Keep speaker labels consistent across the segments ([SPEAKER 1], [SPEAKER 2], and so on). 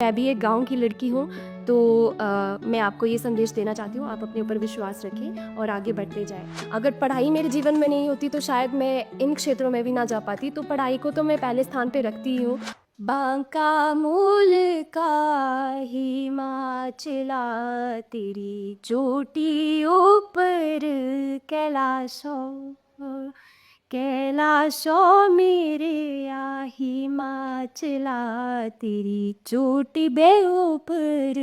[SPEAKER 1] मैं भी एक गाँव की लड़की हूँ, तो मैं आपको ये संदेश देना चाहती हूँ, आप अपने ऊपर विश्वास रखें और आगे बढ़ते जाएँ। अगर पढ़ाई मेरे जीवन में नहीं होती तो शायद मैं इन क्षेत्रों में भी ना जा पाती, तो पढ़ाई को तो मैं पहले स्थान पे रखती ही हूँ। बांका मूल का हिमाचला, तेरी चोटी ऊपर कैलाशों, कैलाशों मेरे या हिमाचला, तेरी चोटी बे ऊपर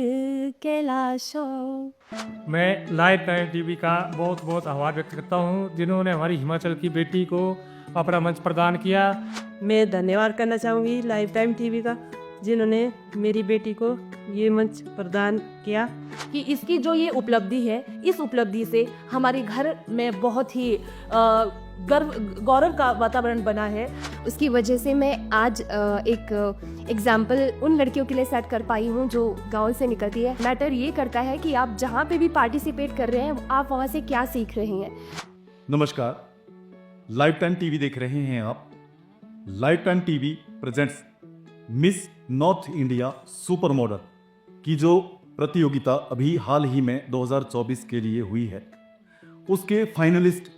[SPEAKER 1] कैलाशों।
[SPEAKER 2] मैं लाइफ टाइम टीवी का बहुत बहुत आभार व्यक्त करता हूँ, जिन्होंने हमारी हिमाचल की बेटी को अपना मंच प्रदान किया।
[SPEAKER 3] मैं धन्यवाद करना चाहूँगी लाइफ टाइम टीवी का, जिन्होंने मेरी बेटी को ये मंच प्रदान किया।
[SPEAKER 4] कि इसकी जो ये उपलब्धि है, इस उपलब्धि से हमारे घर में बहुत ही गौरव का वातावरण बना है।
[SPEAKER 1] उसकी वजह से मैं आज एक एग्जाम्पल उन लड़कियों के लिए सेट कर पाई हूँ जो गांव से निकलती है। मैटर ये करता है कि आप जहाँ पे भी पार्टिसिपेट कर रहे हैं, आप वहाँ से क्या सीख रहे हैं।
[SPEAKER 5] नमस्कार, लाइफ टाइम टीवी देख रहे हैं आप। Life time TV presents miss north India super model की जो प्रतियोगिता अभी हाल ही में 2024 के लिए हुई है, उसके फाइनलिस्ट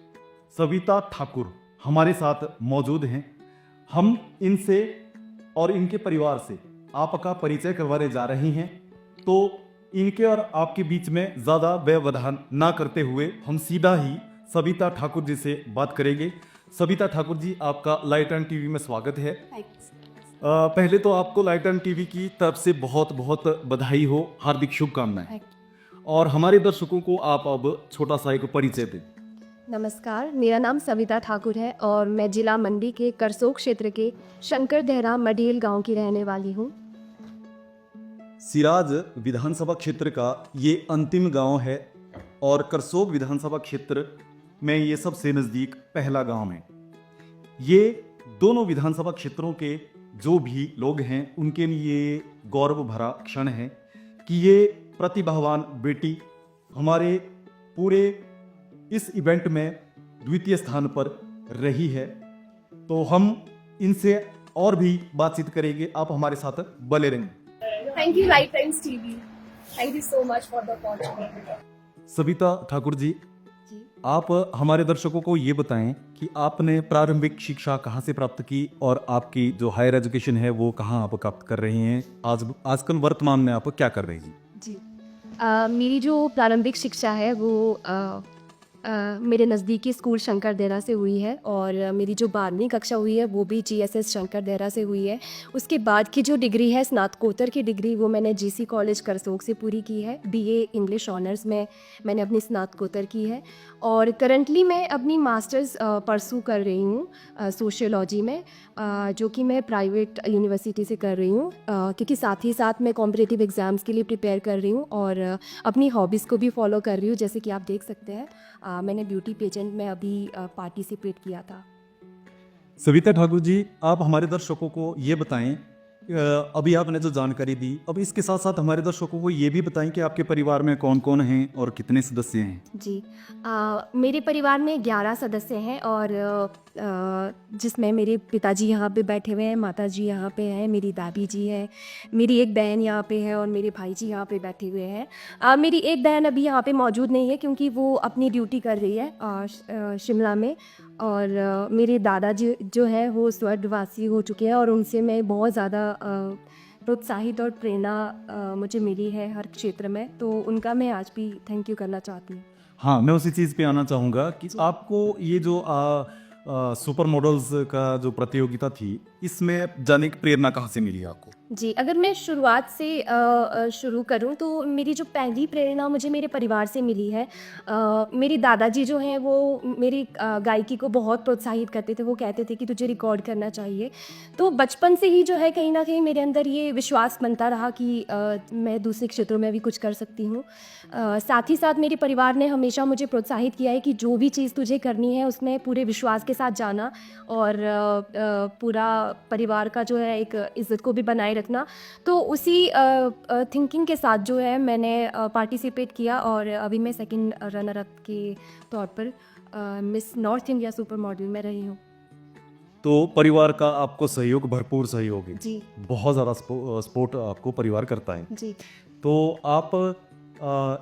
[SPEAKER 5] सविता ठाकुर हमारे साथ मौजूद हैं। हम इनसे और इनके परिवार से आपका परिचय करवाने जा रहे हैं, तो इनके और आपके बीच में ज़्यादा व्यवधान ना करते हुए हम सीधा ही सविता ठाकुर जी से बात करेंगे। सविता ठाकुर जी, आपका लाइफ टाइम टीवी में स्वागत है। पहले तो आपको लाइफ टाइम टीवी की तरफ से बहुत बहुत बधाई हो, हार्दिक शुभकामनाएं। और हमारे दर्शकों को आप अब छोटा सा एक परिचय दें।
[SPEAKER 1] नमस्कार, मेरा नाम सविता ठाकुर है और मैं जिला मंडी के करसोग क्षेत्र के शंकर देहरा मडील गांव की रहने वाली हूँ।
[SPEAKER 5] सिराज विधानसभा क्षेत्र का ये अंतिम गांव है और करसोग विधानसभा क्षेत्र में ये सबसे नज़दीक पहला गांव है। ये दोनों विधानसभा क्षेत्रों के जो भी लोग हैं उनके लिए गौरव भरा क्षण है कि ये प्रतिभावान बेटी हमारे पूरे इस इवेंट में द्वितीय स्थान पर रही है। तो हम इनसे और भी बातचीत करेंगे, आप हमारे साथ बने रहेंगे।
[SPEAKER 1] Thank you Life Times TV, thank you so much for the opportunity.
[SPEAKER 5] Savita Thakur ji, आप हमारे दर्शकों को ये बताएं कि आपने प्रारंभिक शिक्षा कहाँ से प्राप्त की और आपकी जो हायर एजुकेशन है वो कहाँ आप प्राप्त कर रही हैं, आजकल वर्तमान में आप क्या कर रही हैं?
[SPEAKER 1] जी, मेरी जो प्रारंभिक शिक्षा है वो मेरे नज़दीकी स्कूल शंकर देहरा से हुई है और मेरी जो 12वीं कक्षा हुई है वो भी GSS शंकर देहरा से हुई है। उसके बाद की जो डिग्री है, स्नातकोत्तर की डिग्री, वो मैंने GC कॉलेज करसोग से पूरी की है। BA इंग्लिश ऑनर्स में मैंने अपनी स्नातकोत्तर की है और करंटली मैं अपनी मास्टर्स परसू कर रही हूँ सोशियोलॉजी में, जो कि मैं प्राइवेट यूनिवर्सिटी से कर रही हूँ, क्योंकि साथ ही साथ मैं कॉम्पिटिटिव एग्ज़ाम्स के लिए प्रिपेयर कर रही हूँ और अपनी हॉबीज़ को भी फॉलो कर रही हूँ। जैसे कि आप देख सकते हैं, मैंने ब्यूटी पेजेंट में अभी पार्टिसिपेट किया था।
[SPEAKER 5] सविता ठाकुर जी, आप हमारे दर्शकों को ये बताएं, अभी आपने जो जानकारी दी, अब इसके साथ साथ हमारे दर्शकों को ये भी बताएं कि आपके परिवार में कौन कौन हैं और कितने सदस्य हैं।
[SPEAKER 1] जी, मेरे परिवार में 11 सदस्य हैं और जिसमें मेरे पिताजी यहाँ पे बैठे हुए हैं, माताजी यहाँ पे हैं, मेरी दादी जी है, मेरी एक बहन यहाँ पे है और मेरे भाई जी यहाँ पे बैठे हुए हैं। मेरी एक बहन अभी यहाँ पे मौजूद नहीं है क्योंकि वो अपनी ड्यूटी कर रही है शिमला में, और मेरे दादाजी जो है वो स्वर्गवासी हो चुके हैं और उनसे मैं बहुत ज़्यादा प्रोत्साहित और प्रेरणा मुझे मिली है हर क्षेत्र में, तो उनका मैं आज भी थैंक यू करना चाहती हूँ।
[SPEAKER 5] हाँ, मैं उसी चीज़ पे आना चाहूँगा कि आपको ये जो सुपर मॉडल्स का जो प्रतियोगिता थी, इसमें जाने की प्रेरणा कहाँ से मिली आपको?
[SPEAKER 1] जी, अगर मैं शुरुआत से शुरू करूँ तो मेरी जो पहली प्रेरणा मुझे मेरे परिवार से मिली है। मेरे दादाजी जो हैं वो मेरी गायकी को बहुत प्रोत्साहित करते थे। वो कहते थे कि तुझे रिकॉर्ड करना चाहिए। तो बचपन से ही जो है कहीं न कहीं मेरे अंदर ये विश्वास बनता रहा कि मैं दूसरे क्षेत्रों में भी कुछ कर सकती हूँ। साथ ही साथ मेरे परिवार ने हमेशा मुझे प्रोत्साहित किया है कि जो भी चीज़ तुझे करनी है उसमें पूरे विश्वास के साथ जाना और पूरा परिवार का जो है एक इज़्ज़त को भी बनाए रखना। तो उसी थिंकिंग के साथ जो है मैंने पार्टिसिपेट किया और अभी मैं सेकंड रनर अप के तौर पर miss north India super model में रही हूँ।
[SPEAKER 5] तो परिवार का आपको सहयोग, भरपूर सहयोग है,
[SPEAKER 1] जी
[SPEAKER 5] बहुत ज़्यादा सपोर्ट आपको परिवार करता है।
[SPEAKER 1] जी।
[SPEAKER 5] तो आप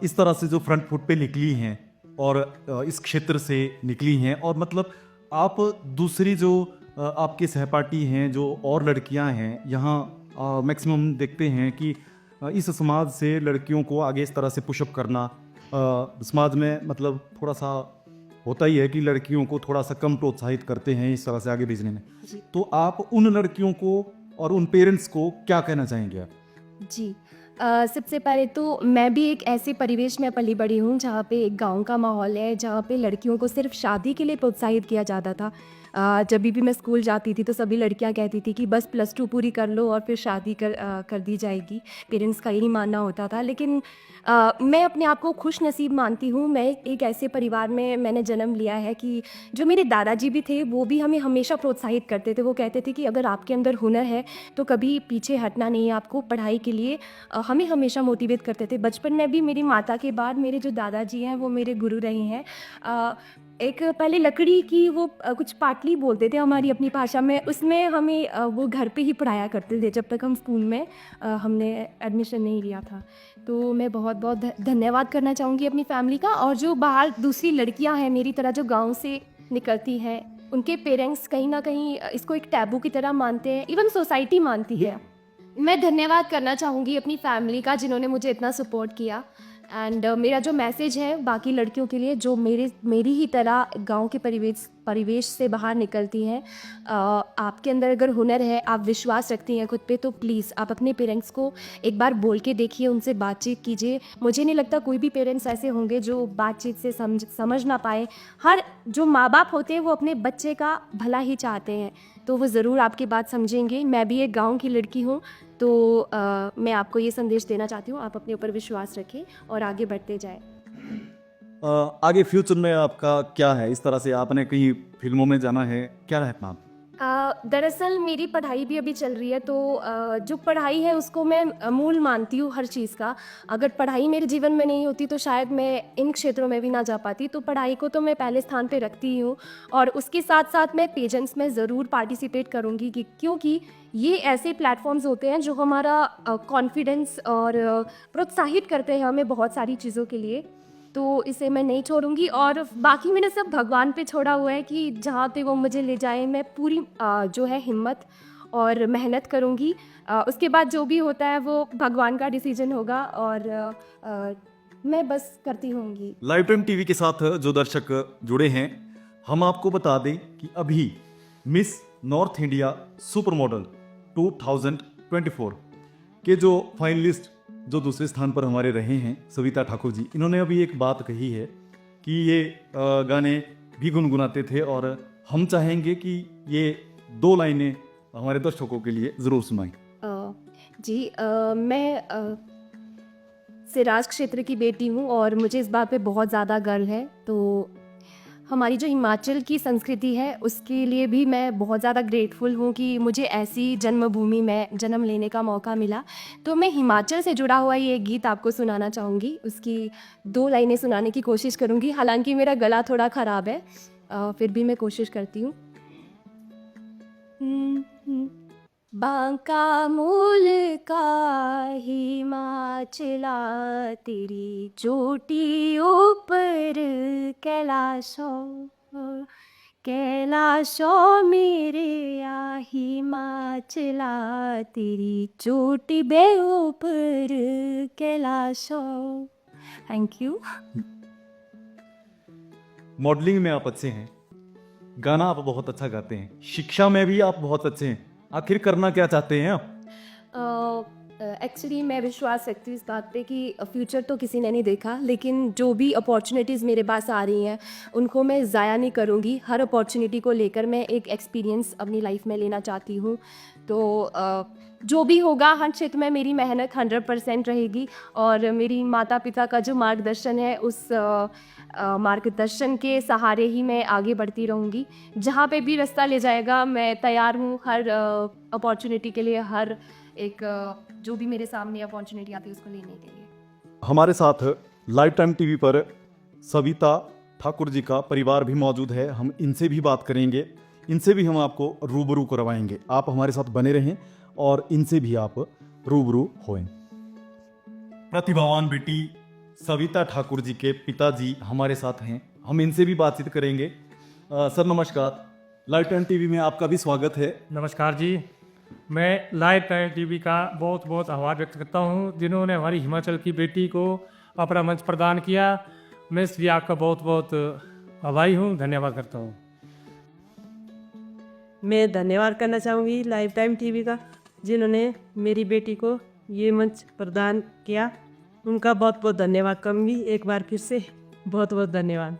[SPEAKER 5] इस तरह से जो फ्रंट फुट पे निकली हैं और इस क्षेत्र से निकली हैं, और मतलब आप दूसरी जो आपके सहपाठी हैं, जो और लड़कियां हैं यहाँ, मैक्सिमम देखते हैं कि इस समाज से लड़कियों को आगे इस तरह से पुशअप करना, समाज में मतलब थोड़ा सा होता ही है कि लड़कियों को थोड़ा सा कम प्रोत्साहित करते हैं इस तरह से आगे भेजने में।
[SPEAKER 1] जी।
[SPEAKER 5] तो आप उन लड़कियों को और उन पेरेंट्स को क्या कहना चाहेंगे आप?
[SPEAKER 1] जी सबसे पहले तो मैं भी एक ऐसे परिवेश में पली बड़ी हूँ जहाँ पे एक गांव का माहौल है, जहाँ पे लड़कियों को सिर्फ शादी के लिए प्रोत्साहित किया जाता था। जब भी मैं स्कूल जाती थी तो सभी लड़कियां कहती थी कि बस +2 पूरी कर लो और फिर शादी कर दी जाएगी। पेरेंट्स का यही मानना होता था, लेकिन मैं अपने आप को खुश नसीब मानती हूँ। मैं एक ऐसे परिवार में मैंने जन्म लिया है कि जो मेरे दादाजी भी थे, वो भी हमें हमेशा प्रोत्साहित करते थे। वो कहते थे कि अगर आपके अंदर हुनर है तो कभी पीछे हटना नहीं है आपको पढ़ाई के लिए। हमें हमेशा मोटिवेट करते थे। बचपन में भी मेरी माता के बाद मेरे जो दादाजी हैं वो मेरे गुरु रहे हैं। एक पहले लकड़ी की वो कुछ पाटली बोलते थे हमारी अपनी भाषा में, उसमें हमें वो घर पे ही पढ़ाया करते थे जब तक हम स्कूल में हमने एडमिशन नहीं लिया था। तो मैं बहुत बहुत धन्यवाद करना चाहूँगी अपनी फैमिली का। और जो बाहर दूसरी लड़कियां हैं मेरी तरह जो गांव से निकलती हैं, उनके पेरेंट्स कहीं ना कहीं इसको एक टैबू की तरह मानते हैं, इवन सोसाइटी मानती है। मैं धन्यवाद करना चाहूँगी अपनी फैमिली का जिन्होंने मुझे इतना सपोर्ट किया। एंड मेरा जो मैसेज है बाकी लड़कियों के लिए जो मेरी ही तरह गांव के परिवेश से बाहर निकलती हैं, आपके अंदर अगर हुनर है, आप विश्वास रखती हैं खुद पे, तो प्लीज़ आप अपने पेरेंट्स को एक बार बोल के देखिए, उनसे बातचीत कीजिए। मुझे नहीं लगता कोई भी पेरेंट्स ऐसे होंगे जो बातचीत से समझ ना पाए। हर जो माँ बाप होते हैं वो अपने बच्चे का भला ही चाहते हैं, तो वो ज़रूर आपकी बात समझेंगे। मैं भी एक गाँव की लड़की हूँ, तो मैं आपको ये संदेश देना चाहती हूँ, आप अपने ऊपर विश्वास रखें और आगे बढ़ते जाएं।
[SPEAKER 5] आगे फ्यूचर में आपका क्या है? इस तरह से आपने कहीं फिल्मों में जाना है, क्या है प्लान?
[SPEAKER 1] दरअसल मेरी पढ़ाई भी अभी चल रही है, तो जो पढ़ाई है उसको मैं मूल मानती हूँ हर चीज़ का। अगर पढ़ाई मेरे जीवन में नहीं होती तो शायद मैं इन क्षेत्रों में भी ना जा पाती। तो पढ़ाई को तो मैं पहले स्थान पे रखती ही हूँ, और उसके साथ साथ मैं पेजेंट्स में ज़रूर पार्टिसिपेट करूँगी क्योंकि ये ऐसे प्लेटफॉर्म्स होते हैं जो हमारा कॉन्फिडेंस और प्रोत्साहित करते हैं हमें बहुत सारी चीज़ों के लिए। तो इसे मैं नहीं छोड़ूंगी, और बाकी मैंने सब भगवान पे छोड़ा हुआ है कि जहाँ पे वो मुझे ले जाए मैं पूरी जो है हिम्मत और मेहनत करूँगी। उसके बाद जो भी होता है वो भगवान का डिसीजन होगा, और मैं बस करती होंगी।
[SPEAKER 5] लाइव टाइम टीवी के साथ जो दर्शक जुड़े हैं, हम आपको बता दें कि अभी miss north India super model 2024 के जो फाइनलिस्ट जो दूसरे स्थान पर हमारे रहे हैं, सविता ठाकुर जी, इन्होंने अभी एक बात कही है कि ये गाने भी गुनगुनाते थे, और हम चाहेंगे कि ये 2 लाइनें हमारे दर्शकों के लिए ज़रूर सुनाएं।
[SPEAKER 1] जी मैं सिराज क्षेत्र की बेटी हूँ और मुझे इस बात पे बहुत ज़्यादा गर्व है। तो हमारी जो हिमाचल की संस्कृति है उसके लिए भी मैं बहुत ज़्यादा ग्रेटफुल हूँ कि मुझे ऐसी जन्मभूमि में जन्म लेने का मौका मिला। तो मैं हिमाचल से जुड़ा हुआ ये गीत आपको सुनाना चाहूँगी, उसकी 2 लाइनें सुनाने की कोशिश करूँगी। हालांकि मेरा गला थोड़ा ख़राब है, फिर भी मैं कोशिश करती हूँ। बांका मूल का हिमाचला, तेरी चोटी ऊपर कैलाशों मेरे आ हिमाचला, तेरी चोटी बे ऊपर कैलाशों। Thank you.
[SPEAKER 5] मॉडलिंग में आप अच्छे हैं, गाना आप बहुत अच्छा गाते हैं, शिक्षा में भी आप बहुत अच्छे हैं। आखिर करना क्या चाहते हैं आप?
[SPEAKER 1] एक्चुअली मैं विश्वास रखती हूँ इस बात पे कि फ्यूचर तो किसी ने नहीं देखा, लेकिन जो भी अपॉर्चुनिटीज़ मेरे पास आ रही हैं उनको मैं ज़ाया नहीं करूँगी। हर अपॉर्चुनिटी को लेकर मैं एक एक्सपीरियंस अपनी लाइफ में लेना चाहती हूँ। तो जो भी होगा हर क्षेत्र में मेरी मेहनत 100% रहेगी, और मेरी माता पिता का जो मार्गदर्शन है उस मार्गदर्शन के सहारे ही मैं आगे बढ़ती रहूँगी। जहाँ पे भी रास्ता ले जाएगा मैं तैयार हूँ हर अपॉर्चुनिटी के लिए, हर एक जो भी मेरे सामने अपॉर्चुनिटी आती है उसको लेने के लिए।
[SPEAKER 5] हमारे साथ लाइव टाइम टीवी पर सविता ठाकुर जी का परिवार भी मौजूद है, हम इनसे भी बात करेंगे। इनसे भी हम आपको रूबरू करवाएंगे। आप हमारे साथ बने रहें और इनसे भी आप रूबरू होएं। प्रतिभावान बेटी सविता ठाकुर जी के पिताजी हमारे साथ हैं, हम इनसे भी बातचीत करेंगे। सर नमस्कार, लाइव टाइम टीवी में आपका भी स्वागत है।
[SPEAKER 2] नमस्कार जी। मैं लाइव टाइम टीवी का बहुत बहुत आभार व्यक्त करता हूँ, जिन्होंने हमारी हिमाचल की बेटी को अपना मंच प्रदान किया। मैं इसलिए आपका बहुत बहुत आभारी हूँ, धन्यवाद करता हूँ।
[SPEAKER 3] मैं धन्यवाद करना चाहूँगी लाइव टाइम टीवी का, जिन्होंने मेरी बेटी को ये मंच प्रदान किया। उनका बहुत बहुत धन्यवाद करूँगी एक बार फिर से, बहुत बहुत धन्यवाद।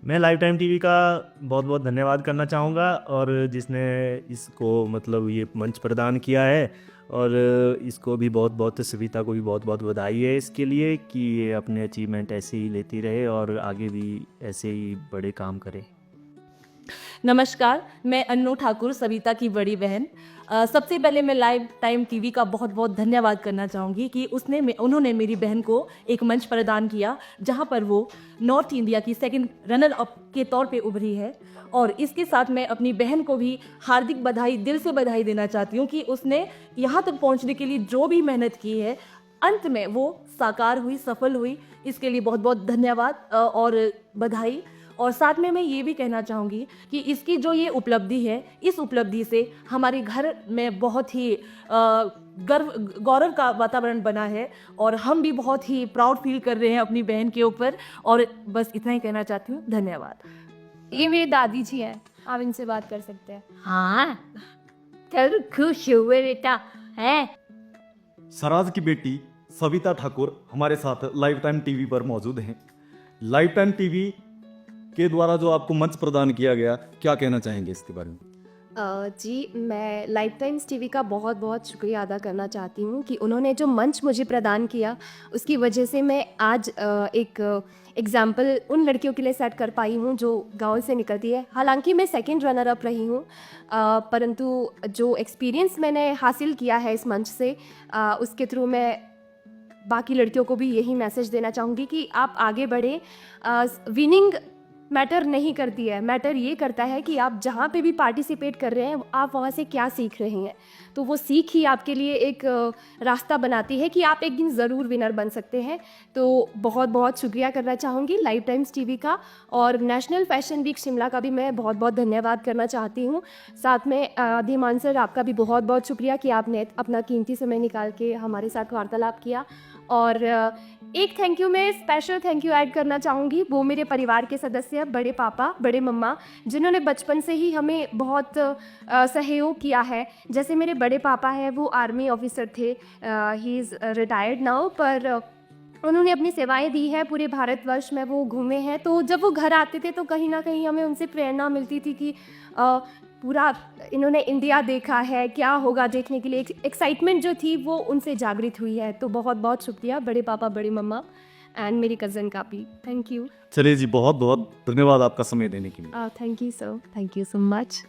[SPEAKER 6] मैं लाइव टाइम टीवी का बहुत बहुत धन्यवाद करना चाहूँगा, और जिसने इसको मतलब ये मंच प्रदान किया है, और इसको भी बहुत बहुत, सविता को भी बहुत बहुत बधाई है इसके लिए कि ये अपने अचीवमेंट ऐसे ही लेती रहे और आगे भी ऐसे ही बड़े काम करे।
[SPEAKER 4] नमस्कार, मैं अन्नू ठाकुर, सविता की बड़ी बहन। सबसे पहले मैं लाइव टाइम टीवी का बहुत बहुत धन्यवाद करना चाहूँगी कि उन्होंने मेरी बहन को एक मंच प्रदान किया जहाँ पर वो नॉर्थ इंडिया की सेकंड रनर अप के तौर पे उभरी है। और इसके साथ मैं अपनी बहन को भी हार्दिक बधाई, दिल से बधाई देना चाहती हूँ कि उसने यहाँ तक पहुँचने के लिए जो भी मेहनत की है, अंत में वो साकार हुई, सफल हुई। इसके लिए बहुत बहुत धन्यवाद और बधाई। और साथ में मैं ये भी कहना चाहूँगी कि इसकी जो ये उपलब्धि है, इस उपलब्धि से हमारे घर में बहुत ही गौरव का वातावरण बना है और हम भी बहुत ही प्राउड फील कर रहे हैं अपनी बहन के ऊपर। और बस इतना ही कहना चाहती हूँ, धन्यवाद।
[SPEAKER 1] ये मेरी दादी जी हैं, आप इनसे बात कर सकते हैं।
[SPEAKER 7] हाँ, चल खुश हुए बेटा है।
[SPEAKER 5] सराज की बेटी सविता ठाकुर हमारे साथ लाइव टाइम टीवी पर मौजूद हैं। लाइव टाइम टीवी के द्वारा जो आपको मंच प्रदान किया गया, क्या कहना चाहेंगे इसके बारे में?
[SPEAKER 1] जी, मैं लाइव टाइम्स टीवी का बहुत बहुत शुक्रिया अदा करना चाहती हूँ कि उन्होंने जो मंच मुझे प्रदान किया, उसकी वजह से मैं आज एक एग्ज़ाम्पल उन लड़कियों के लिए सेट कर पाई हूँ जो गांव से निकलती है। हालांकि मैं सेकंड रनर अप रही हूँ, परंतु जो एक्सपीरियंस मैंने हासिल किया है इस मंच से, उसके थ्रू मैं बाकी लड़कियों को भी यही मैसेज देना चाहूँगी कि आप आगे बढ़ें। विनिंग मैटर नहीं करती है, मैटर ये करता है कि आप जहाँ पे भी पार्टिसिपेट कर रहे हैं, आप वहाँ से क्या सीख रहे हैं। तो वो सीख ही आपके लिए एक रास्ता बनाती है कि आप एक दिन ज़रूर विनर बन सकते हैं। तो बहुत बहुत शुक्रिया करना चाहूँगी लाइव टाइम्स टीवी का, और नेशनल फैशन वीक शिमला का भी मैं बहुत बहुत धन्यवाद करना चाहती हूँ। साथ में धीमान सर, आपका भी बहुत बहुत शुक्रिया कि आपने अपना कीमती समय निकाल के हमारे साथ वार्तालाप किया। और एक थैंक यू, मैं स्पेशल थैंक यू ऐड करना चाहूँगी, वो मेरे परिवार के सदस्य, बड़े पापा, बड़े मम्मा, जिन्होंने बचपन से ही हमें बहुत सहयोग किया है। जैसे मेरे बड़े पापा हैं, वो आर्मी ऑफिसर थे, ही इज़ रिटायर्ड नाउ, पर उन्होंने अपनी सेवाएं दी हैं पूरे भारतवर्ष में, वो घूमे हैं। तो जब वो घर आते थे तो कहीं ना कहीं हमें उनसे प्रेरणा मिलती थी कि पूरा इन्होंने इंडिया देखा है, क्या होगा देखने के लिए एक एक्साइटमेंट जो थी वो उनसे जागृत हुई है। तो बहुत बहुत शुक्रिया बड़े पापा, बड़ी मम्मा एंड मेरी कज़न का भी। Thank you.
[SPEAKER 5] चलिए जी, बहुत बहुत धन्यवाद आपका समय देने के लिए।
[SPEAKER 1] Thank you sir, thank you so much.